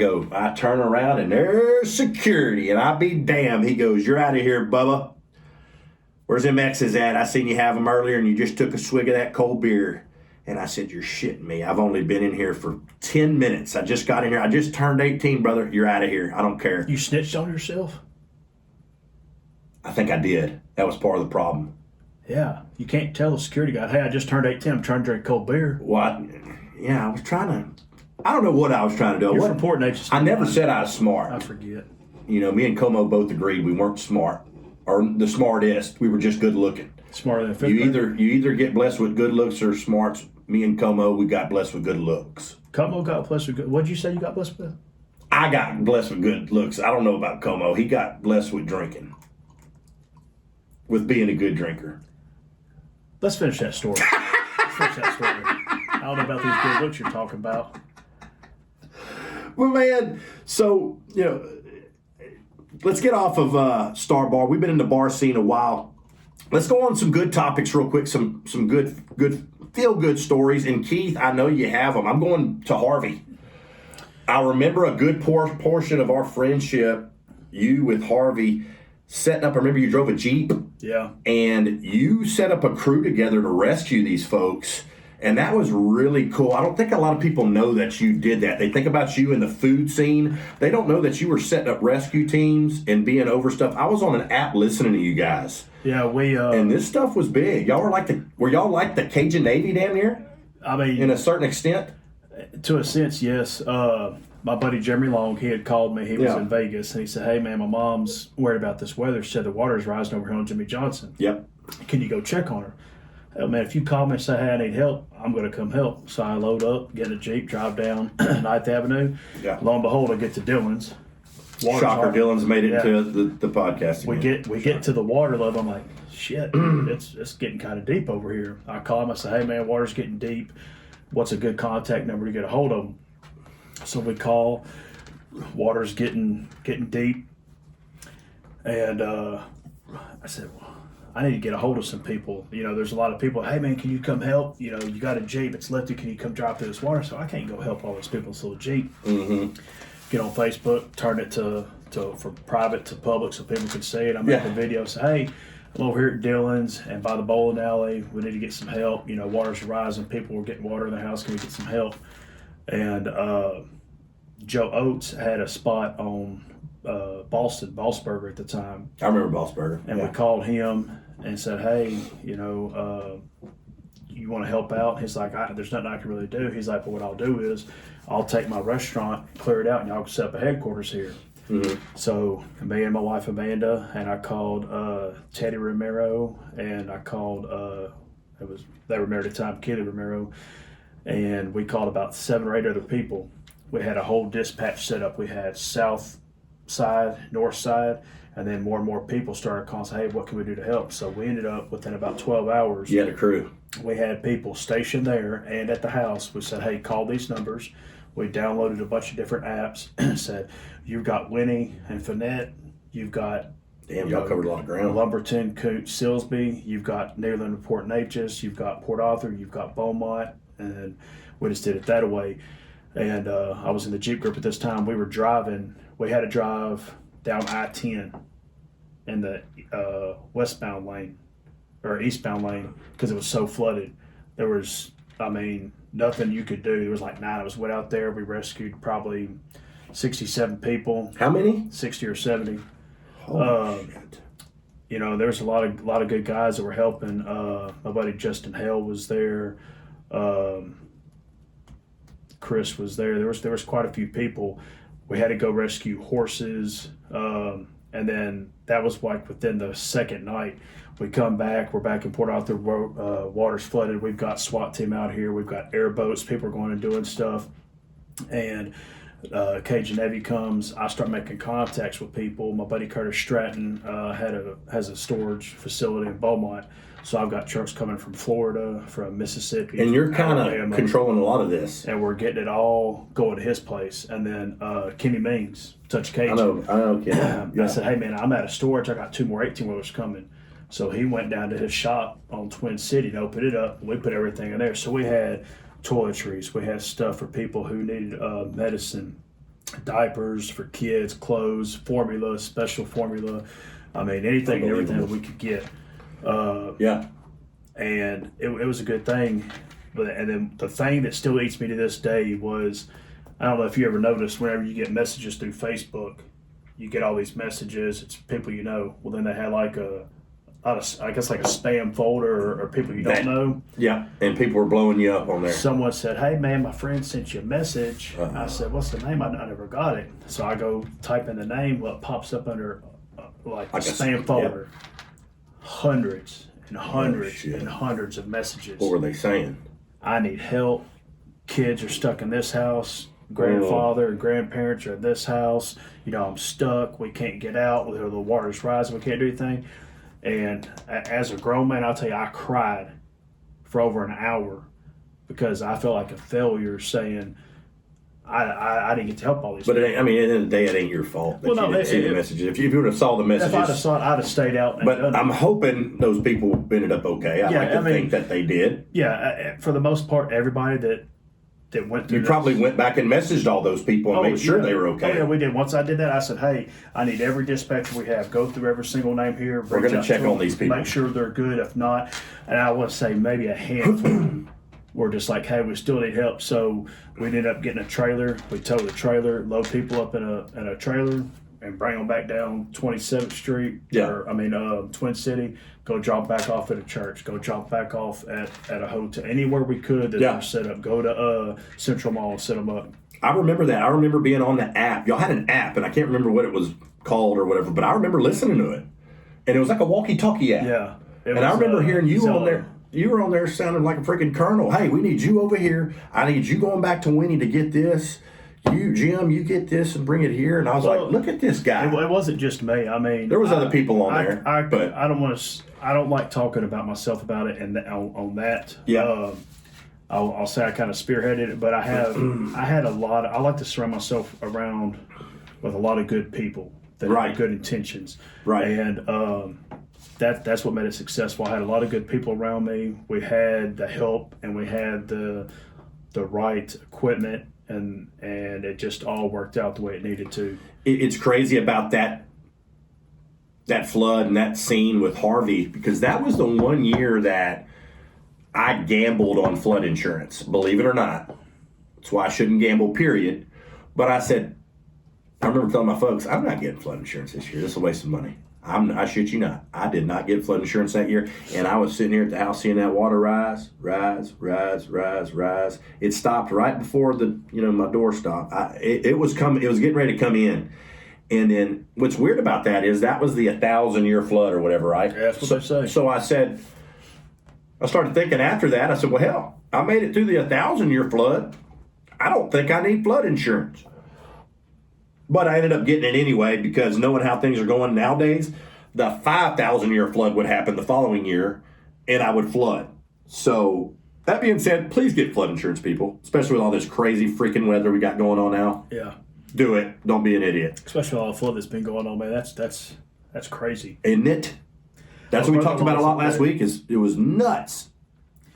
turn around, and there's security, and I be damned. He goes, you're out of here, Bubba. Where's them X's at? I seen you have them earlier, and you just took a swig of that cold beer. And I said, you're shitting me. I've only been in here for 10 minutes. I just got in here. I just turned 18, brother. You're out of here. I don't care. You snitched on yourself? I think I did. That was part of the problem. Yeah. You can't tell the security guy, hey, I just turned 18. I'm trying to drink cold beer. What? I was trying to. I don't know what I was trying to do. You're from Port Neches. I never said I was smart. I forget. Me and Como both agreed we weren't smart. Or the smartest. We were just good looking. Smarter than fifth You either get blessed with good looks or smarts. Me and Como, we got blessed with good looks. Como got blessed with good. What'd you say you got blessed with? I got blessed with good looks. I don't know about Como. He got blessed with drinking. With being a good drinker. Let's finish that story. I don't know about these good looks you're talking about. Well, man, so, let's get off of Star Bar. We've been in the bar scene a while. Let's go on some good topics real quick, some good feel-good stories. And Keith, I know you have them. I'm going to Harvey. I remember a good portion of our friendship, you with Harvey, setting up. I remember you drove a Jeep. Yeah. And you set up a crew together to rescue these folks. And that was really cool. I don't think a lot of people know that you did that. They think about you in the food scene. They don't know that you were setting up rescue teams and being over stuff. I was on an app listening to you guys. Yeah, we and this stuff was big. Y'all were y'all like the Cajun Navy down here? I mean, in a certain extent? To a sense, yes. My buddy Jeremy Long, he had called me. He was in Vegas, and he said, "Hey, man, my mom's worried about this weather. She said the water's rising over here on Jimmy Johnson. Yep. Can you go check on her?" Hell, man, if you call me and say, "Hey, I need help," I'm going to come help. So I load up, get in a Jeep, drive down 9th Avenue. Yeah. Lo and behold, I get to Dillon's. Shocker, Dylan's made it to the podcast. We get to the water level. I'm like, shit, it's getting kind of deep over here. I call him. I say, "Hey, man, water's getting deep. What's a good contact number to get a hold of them?" So we call. Water's getting deep, and I said, "Well, I need to get a hold of some people. You know, there's a lot of people. Hey, man, can you come help? You know, you got a Jeep. It's lifted. Can you come drive through this water?" So I can't go help all these people in this little Jeep. Mm-hmm. Get on Facebook, turn it to from private to public so people can see it. I make a video, say, "Hey, I'm over here at Dillon's and by the bowling alley. We need to get some help. You know, water's rising. People are getting water in the house. Can we get some help?" And Joe Oates had a spot on Bossburger at the time. I remember Bossburger. And we called him and said, "Hey, you know, you want to help out?" He's like, "There's nothing I can really do." He's like, "But what I'll do is I'll take my restaurant, clear it out, and y'all can set up a headquarters here." Mm-hmm. So me and my wife Amanda, and I called Teddy Romero, and I called they were married at the time, Kelly Romero, and we called about 7 or 8 other people. We had a whole dispatch set up. We had south side, north side, and then more and more people started calling, saying, "Hey, what can we do to help?" So we ended up within about 12 hours. You had a crew. We had people stationed there and at the house. We said, "Hey, call these numbers." We downloaded a bunch of different apps and said, "You've got Winnie and Finette. You've got y'all covered a lot of ground. Lumberton, Cooch, Silsby. You've got Neyland and Port Neches. You've got Port Arthur. You've got Beaumont." And we just did it that way. And I was in the Jeep group at this time. We were driving. We had to drive down I-10 in the westbound lane or eastbound lane because it was so flooded. There was, nothing you could do. There was like 9 of us went out there. We rescued probably 67 people. How many? 60 or 70. Holy shit. You know, there's a lot of good guys that were helping. My buddy Justin Hale was there. Chris was there. There was quite a few people. We had to go rescue horses, and then that was like within the second night. We come back. We're back in Port Arthur. Water's flooded. We've got SWAT team out here. We've got airboats. People are going and doing stuff, and Cajun Navy comes. I start making contacts with people. My buddy Curtis Stratton has a storage facility in Beaumont. So I've got trucks coming from Florida, from Mississippi. And you're kind of controlling a lot of this. And we're getting it all going to his place. And then Kenny Means, Touch Cajun. I know, Kenny. I said, "Hey, man, I'm out of storage. I got 2 more 18-wheelers coming." So he went down to his shop on Twin City and opened it up. And we put everything in there. So we had toiletries. We had stuff for people who needed medicine, diapers for kids, clothes, formula, special formula. Anything and everything that we could get. And it was a good thing. And then the thing that still eats me to this day was, I don't know if you ever noticed, whenever you get messages through Facebook, you get all these messages. It's people you know. Well, then they had like I guess like a spam folder or people you don't know. Yeah, and people were blowing you up on there. Someone said, "Hey, man, my friend sent you a message." I said, "What's the name?" I never got it. So I go type in the name. What pops up under like a spam folder? Yeah. Hundreds and hundreds and hundreds of messages. What were they saying? "I need help. Kids are stuck in this house. Grandfather and grandparents are in this house. You know, I'm stuck. We can't get out. The water's rising. We can't do anything." And as a grown man, I'll tell you, I cried for over an hour because I felt like a failure saying I didn't get to help all these people. But at the end of the day, it ain't your fault that you didn't see the messages. If you would have saw the messages. If I'd have saw it, I'd have stayed out. But I'm hoping those people ended up okay. I like to think that they did. Yeah, for the most part, everybody that that went through You probably went back and messaged all those people and made sure they were okay. Oh, yeah, we did. Once I did that, I said, hey, I need every dispatcher we have. Go through every single name here. We're going to check on these people. Make sure they're good. If not, and I would say maybe a handful were just like, hey, we still need help. So we ended up getting a trailer. We towed the trailer, load people up in a trailer, and bring them back down 27th Street. Yeah. Twin City. Go drop back off at a church. Go drop back off at a hotel. Anywhere we could that were set up. Go to Central Mall, set them up. I remember that. I remember being on the app. Y'all had an app, and I can't remember what it was called or whatever, but I remember listening to it. And it was like a walkie-talkie app. Yeah. And I remember hearing you on there. You were on there sounding like a freaking colonel. Hey, we need you over here. I need you going back to Winnie to get this. You, Jim, you get this and bring it here. And I was like, look at this guy. It wasn't just me. I mean, there was other people on there. But I don't want to. I don't like talking about myself about it, and on that. Yeah. I'll say I kind of spearheaded it, but I had a lot. I like to surround myself around with a lot of good people that have good intentions. Right. And that's what made it successful. I had a lot of good people around me. We had the help, and we had the right equipment, and it just all worked out the way it needed to. It's crazy about that flood and that scene with Harvey, because that was the one year that I gambled on flood insurance, believe it or not. That's why I shouldn't gamble, period. But I said, I remember telling my folks, I'm not getting flood insurance this year. This is a waste of money. I shit you not. I did not get flood insurance that year. And I was sitting here at the house seeing that water rise. It stopped right before my door stopped. It was coming. It was getting ready to come in. And then what's weird about that is that was the 1,000-year flood or whatever, right? Yeah, that's what they say. So I started thinking after that, I said, well, hell, I made it through the 1,000-year flood. I don't think I need flood insurance. But I ended up getting it anyway, because knowing how things are going nowadays, the 5,000-year flood would happen the following year, and I would flood. So that being said, please get flood insurance, people, especially with all this crazy freaking weather we got going on now. Yeah. Do it. Don't be an idiot. Especially all the flood that's been going on, man. That's crazy. Isn't it? That's what we talked about a lot last week. It was nuts.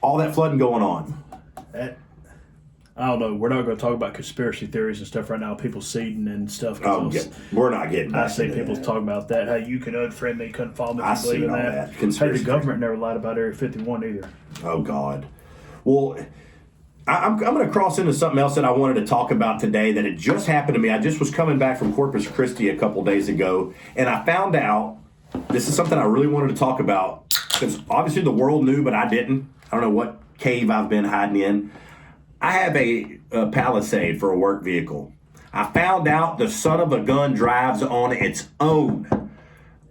All that flooding going on. I don't know. We're not going to talk about conspiracy theories and stuff right now. People seeding and stuff. We're not getting. I see people talking about that. Hey, you can unfriend me, couldn't follow me. I see all that. Hey, the government never lied about Area 51 either. Oh God. Well, I'm going to cross into something else that I wanted to talk about today. That it just happened to me. I just was coming back from Corpus Christi a couple days ago, and I found out this is something I really wanted to talk about, because obviously the world knew, but I didn't. I don't know what cave I've been hiding in. I have a Palisade for a work vehicle. I found out the son of a gun drives on its own.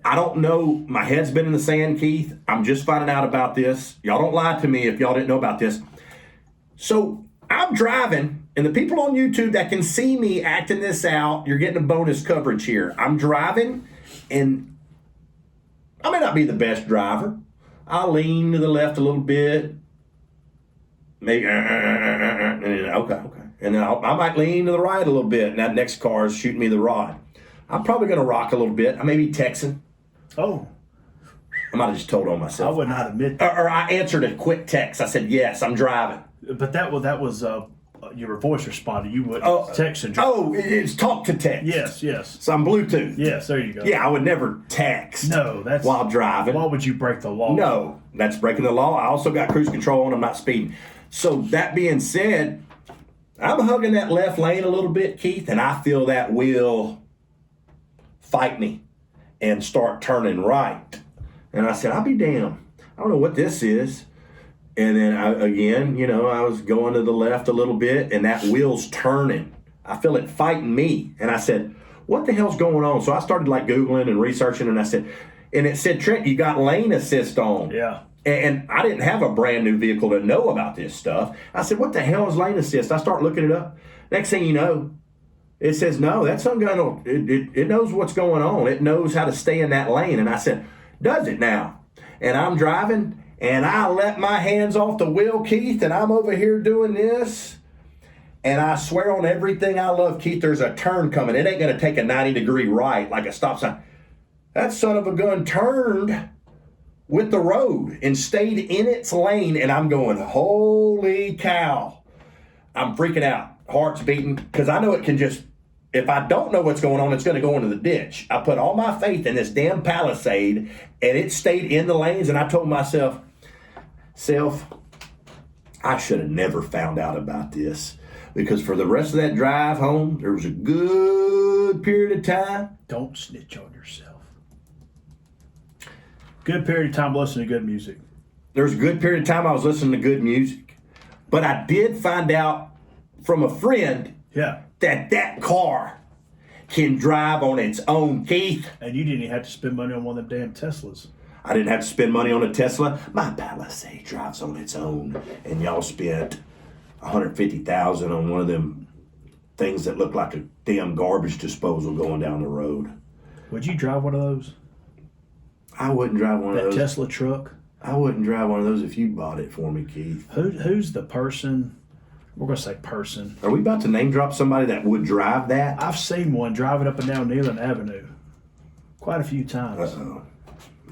I don't know. My head's been in the sand, Keith. I'm just finding out about this. Y'all don't lie to me if y'all didn't know about this. So I'm driving, and the people on YouTube that can see me acting this out, you're getting a bonus coverage here. I'm driving, and I may not be the best driver. I lean to the left a little bit. Maybe, okay. And then I might lean to the right a little bit, and that next car is shooting me the rod. I'm probably going to rock a little bit. I may be texting. Oh. I might have just told on myself. I would not admit that. Or I answered a quick text. I said, yes, I'm driving. But that was your voice responded. You would text and drive. Oh, it's talk to text. Yes. So I'm Bluetooth. Yes, there you go. Yeah, I would never text. No, that's while driving. Why would you break the law? No, that's breaking the law. I also got cruise control on. I'm not speeding. So that being said, I'm hugging that left lane a little bit, Keith, and I feel that wheel fight me and start turning right. And I said, I'll be damned. I don't know what this is. And then I was going to the left a little bit, and that wheel's turning. I feel it fighting me. And I said, what the hell's going on? So I started Googling and researching, and it said, Trent, you got lane assist on. Yeah. And I didn't have a brand new vehicle to know about this stuff. I said, what the hell is lane assist? I start looking it up. Next thing you know, it says, no, that's gun. It knows what's going on. It knows how to stay in that lane. And I said, does it now? And I'm driving, and I let my hands off the wheel, Keith, and I'm over here doing this. And I swear on everything I love, Keith, there's a turn coming. It ain't going to take a 90-degree right like a stop sign. That son of a gun turned with the road and stayed in its lane, and I'm going, holy cow. I'm freaking out. Heart's beating. Because I know it can just, if I don't know what's going on, it's going to go into the ditch. I put all my faith in this damn Palisade, and it stayed in the lanes, and I told myself, I should have never found out about this. Because for the rest of that drive home, there was a good period of time. Don't snitch on yourself. Good period of time listening to good music. There was a good period of time I was listening to good music. But I did find out from a friend that car can drive on its own, Keith. And you didn't even have to spend money on one of them damn Teslas. I didn't have to spend money on a Tesla. My Palisade drives on its own. And y'all spent $150,000 on one of them things that look like a damn garbage disposal going down the road. Would you drive one of those? I wouldn't drive one of those. That Tesla truck? I wouldn't drive one of those if you bought it for me, Keith. Who's the person? We're going to say person. Are we about to name drop somebody that would drive that? I've seen one driving up and down Neyland Avenue quite a few times. Uh-oh.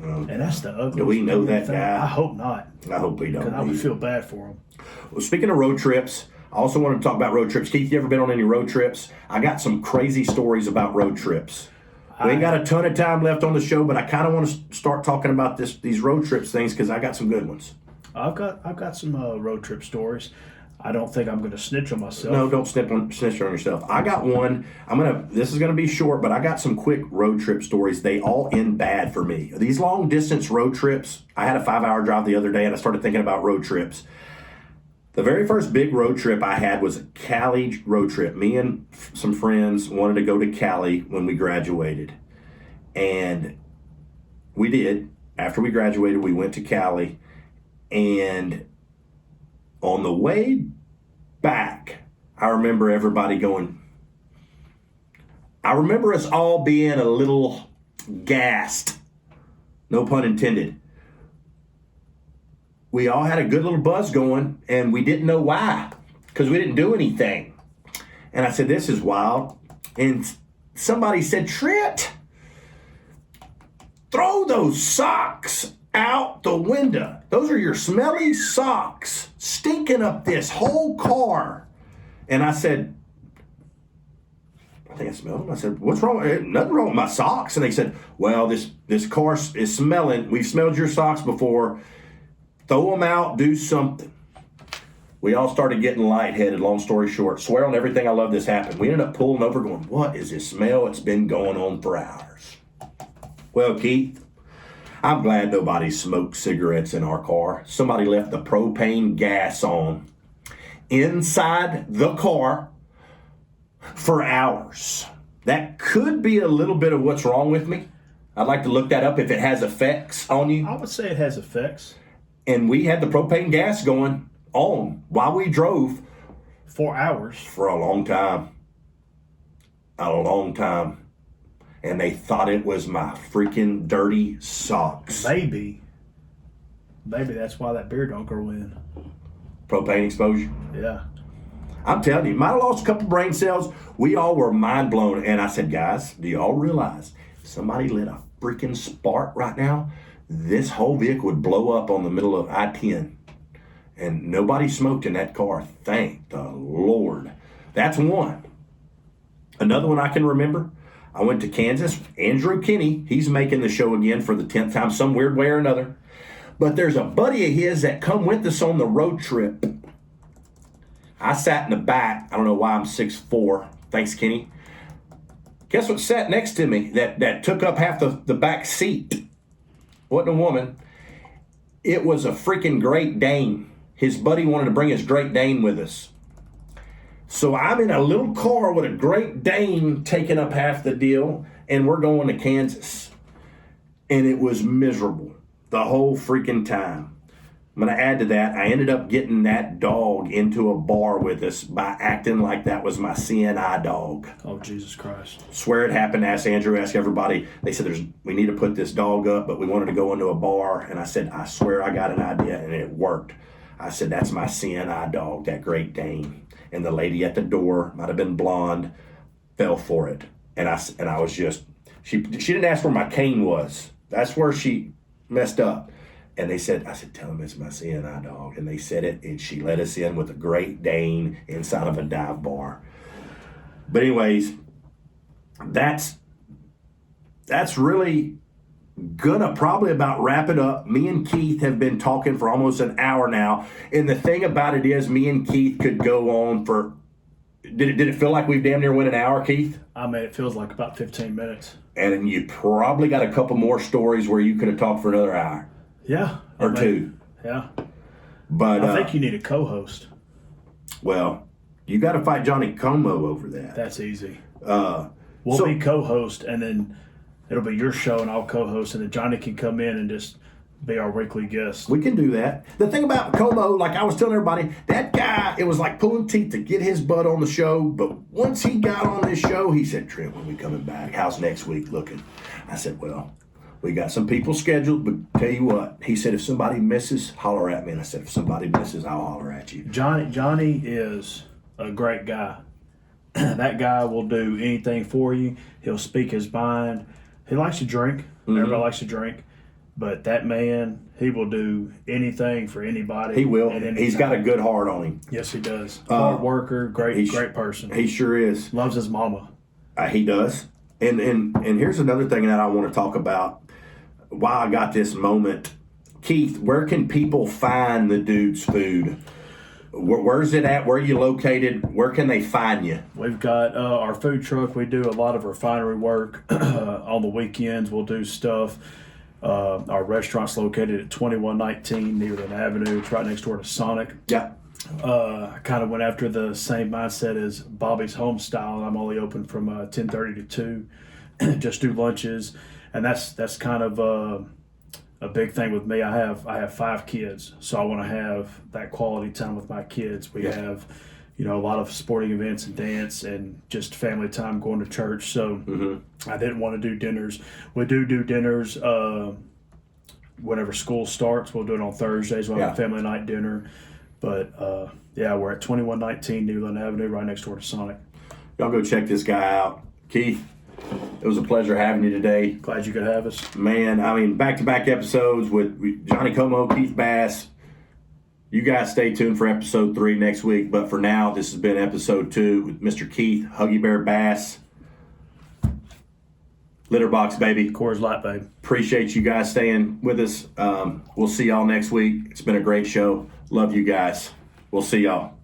And that's the ugliest. Do we know that thing. guy? I hope not. I hope we don't. Because I would feel bad for him. Well, speaking of road trips, I also want to talk about road trips. Keith, you ever been on any road trips? I got some crazy stories about road trips. We ain't got a ton of time left on the show, but I kind of want to start talking about these road trips things because I got some good ones. I've got some road trip stories. I don't think I'm going to snitch on myself. No, don't snitch on yourself. I got one. This is gonna be short, but I got some quick road trip stories. They all end bad for me. These long distance road trips. I had a 5-hour drive the other day, and I started thinking about road trips. The very first big road trip I had was a Cali road trip. Me and some friends wanted to go to Cali when we graduated, and we did. After we graduated, we went to Cali, and on the way back, I remember everybody going, I remember us all being a little gassed, no pun intended. We all had a good little buzz going, and we didn't know why, because we didn't do anything. And I said, this is wild. And somebody said, Trent, throw those socks out the window. Those are your smelly socks stinking up this whole car. And I said, I think I smelled them. I said, what's wrong? Nothing wrong with my socks. And they said, well, this car is smelling. We've smelled your socks before. Throw them out, do something. We all started getting lightheaded, long story short. Swear on everything I love this happened. We ended up pulling over going, what is this smell? It's been going on for hours. Well, Keith, I'm glad nobody smoked cigarettes in our car. Somebody left the propane gas on inside the car for hours. That could be a little bit of what's wrong with me. I'd like to look that up if it has effects on you. I would say it has effects. And we had the propane gas going on while we drove. 4 hours. For a long time. A long time. And they thought it was my freaking dirty socks. Maybe that's why that beer don't grow in. Propane exposure? Yeah. I'm telling you, might have lost a couple brain cells. We all were mind blown. And I said, guys, do y'all realize if somebody lit a freaking spark right now, this whole vehicle would blow up on the middle of I-10. And nobody smoked in that car. Thank the Lord. That's one. Another one I can remember, I went to Kansas. Andrew Kinney, he's making the show again for the 10th time, some weird way or another. But there's a buddy of his that come with us on the road trip. I sat in the back. I don't know why I'm 6'4". Thanks, Kenny. Guess what sat next to me that took up half the back seat? Wasn't a woman. It was a freaking Great Dane. His buddy wanted to bring his Great Dane with us. So I'm in a little car with a Great Dane taking up half the deal, and we're going to Kansas. And it was miserable the whole freaking time. I'm going to add to that, I ended up getting that dog into a bar with us by acting like that was my CNI dog. Oh, Jesus Christ. Swear it happened. Ask Andrew, ask everybody. They said, we need to put this dog up, but we wanted to go into a bar. And I said, I swear I got an idea, and it worked. I said, that's my CNI dog, that Great Dane. And the lady at the door, might have been blonde, fell for it. And I was just, she didn't ask where my cane was. That's where she messed up. And they said, I said, tell him it's my CNI dog. And they said it, and she let us in with a Great Dane inside of a dive bar. But anyways, that's really gonna probably about wrap it up. Me and Keith have been talking for almost an hour now. And the thing about it is, me and Keith could go on for, did it feel like we've damn near went an hour, Keith? I mean, it feels like about 15 minutes. And you probably got a couple more stories where you could have talked for another hour. Yeah. Or two. Yeah. But I think you need a co-host. Well, you got to fight Johnny Como over that. That's easy. Uh, We'll be co-host, and then it'll be your show, and I'll co-host, and then Johnny can come in and just be our weekly guest. We can do that. The thing about Como, like I was telling everybody, that guy, it was like pulling teeth to get his butt on the show. But once he got on this show, he said, Trent, when we coming back? How's next week looking? I said, well, we got some people scheduled, but tell you what, he said, if somebody misses, holler at me. And I said, if somebody misses, I'll holler at you. Johnny is a great guy. That guy will do anything for you. He'll speak his mind. He likes to drink. Mm-hmm. Everybody likes to drink. But that man, he will do anything for anybody. He will. He's got a good heart on him. Yes, he does. Hard worker, great person. He sure is. Loves his mama. He does. And here's another thing that I want to talk about. Why I got this moment. Keith, where can people find the dude's food? Where's it at? Where are you located? Where can they find you? We've got our food truck. We do a lot of refinery work. On the weekends, we'll do stuff. Our restaurant's located at 2119 Neyland Avenue. It's right next door to Sonic. Yeah. I kind of went after the same mindset as Bobby's Home Style. I'm only open from 10:30 to 2. Just do lunches. And that's kind of a big thing with me. I have 5 kids, so I want to have that quality time with my kids. We have, a lot of sporting events and dance and just family time, going to church. So I didn't want to do dinners. We do dinners whenever school starts. We'll do it on Thursdays. We'll have a family night dinner. But we're at 2119 Neyland Avenue, right next door to Sonic. Y'all go check this guy out. Keith, it was a pleasure having you today. Glad you could have us. Man, I mean, back-to-back episodes with Johnny Como, Keith Bass. You guys stay tuned for episode 3 next week. But for now, this has been episode 2 with Mr. Keith, Huggy Bear Bass. Litterbox, baby. Coors Light, babe. Appreciate you guys staying with us. We'll see y'all next week. It's been a great show. Love you guys. We'll see y'all.